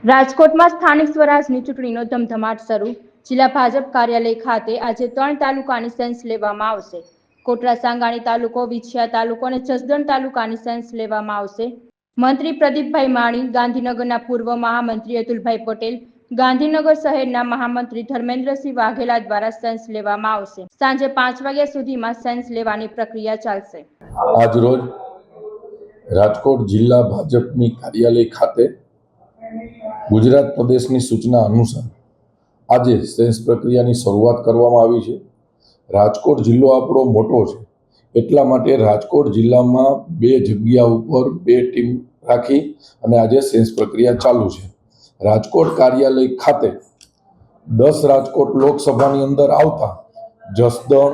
રાજકોટમાં સ્થાનિક સ્વરાજની ચૂંટણીનો ધમધમાટ શરૂ. જિલ્લા ભાજપ કાર્યાલય ખાતે આજે 3 તાલુકાની સેન્સ લેવામાં આવશે. કોટડા સાંગાણી તાલુકો, વિછિયા તાલુકો અને જસદણ તાલુકાની સેન્સ લેવામાં આવશે. મંત્રી પ્રદીપભાઈ માળી, ગાંધીનગરના પૂર્વ મહામંત્રી અતુલભાઈ પટેલ, ગાંધીનગર શહેરના મહામંત્રી ધર્મેન્દ્રસિંહ વાઘેલા દ્વારા સેન્સ લેવામાં આવશે. સાંજે 5 વાગ્યા સુધીમાં સેન્સ લેવાની પ્રક્રિયા ચાલશે. આજરોજ રાજકોટ જિલ્લા ભાજપની કાર્યાલય ખાતે ગુજરાત પ્રદેશની સૂચના અનુસાર આજે સેન્સ પ્રક્રિયાની શરૂઆત કરવામાં આવી છે. રાજકોટ જિલ્લો આપણો મોટો છે, એટલા માટે રાજકોટ જિલ્લામાં 2 જગ્યા ઉપર 2 ટીમ રાખી અને આજે સેન્સ પ્રક્રિયા ચાલુ છે. રાજકોટ કાર્યાલય ખાતે 10 રાજકોટ લોકસભાની અંદર આવતા જસદણ,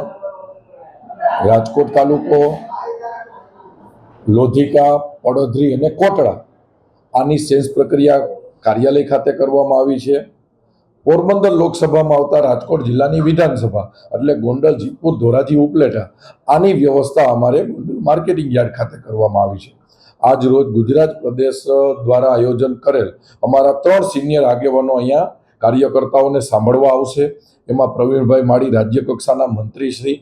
રાજકોટ તાલુકો, લોધિકા, પડધરી અને કોટડા આની સેન્સ પ્રક્રિયા કાર્યાલય ખાતે કરવામાં આવી છે. પોરબંદર લોકસભામાં આવતા રાજકોટ જિલ્લાની વિધાનસભા એટલે ગોંડલ, જીતપુર, ધોરાજી, ઉપલેટા આની વ્યવસ્થા અમારે ગોંડલ માર્કેટિંગ યાર્ડ ખાતે કરવામાં આવી છે. આજ રોજ ગુજરાત પ્રદેશ દ્વારા આયોજન કરેલ અમારા 3 સિનિયર આગેવાનો અહીંયા કાર્યકર્તાઓને સાંભળવા આવશે. એમાં પ્રવીણભાઈ માળી રાજ્ય કક્ષાના મંત્રીશ્રી,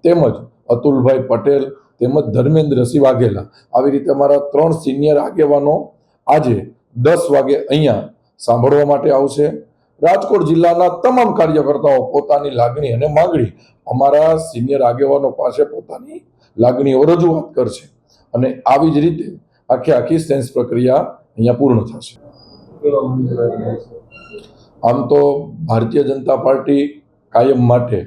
તેમજ અતુલભાઈ પટેલ, તેમજ ધર્મેન્દ્રસિંહ વાઘેલા, આવી રીતે અમારા 3 સિનિયર આગેવાનો આજે 10 વાગે અહીંયા સાંભળવા માટે આવશે. રાજકોટ જિલ્લાના તમામ કાર્યકર્તાઓ પોતાની લાગણી અને માંગણી અમારા સિનિયર આગેવાનો પાસે પોતાની લાગણીઓ રજૂઆત કરશે અને આવી જ રીતે આખી સેન્સ પ્રક્રિયા અહીંયા પૂર્ણ થશે. આમ તો ભારતીય જનતા પાર્ટી કાયમ માટે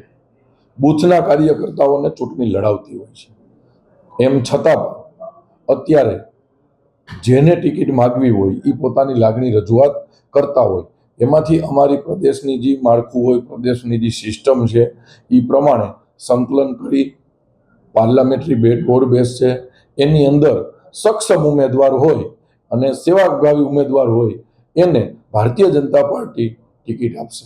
બૂથના કાર્યકર્તાઓને ચૂંટણી લડાવતી હોય છે. એમ છતાં અત્યારે જેને ટિકિટ માગવી હોય એ પોતાની લાગણી રજૂઆત કરતા હોય. એમાંથી અમારી પ્રદેશની જે માળખું હોય, પ્રદેશની જે સિસ્ટમ છે એ પ્રમાણે સંકલન કરી પાર્લામેન્ટરી બોર્ડ બેસ છે, એની અંદર સક્ષમ ઉમેદવાર હોય અને સેવાભાવી ઉમેદવાર હોય એને ભારતીય જનતા પાર્ટી ટિકિટ આપશે.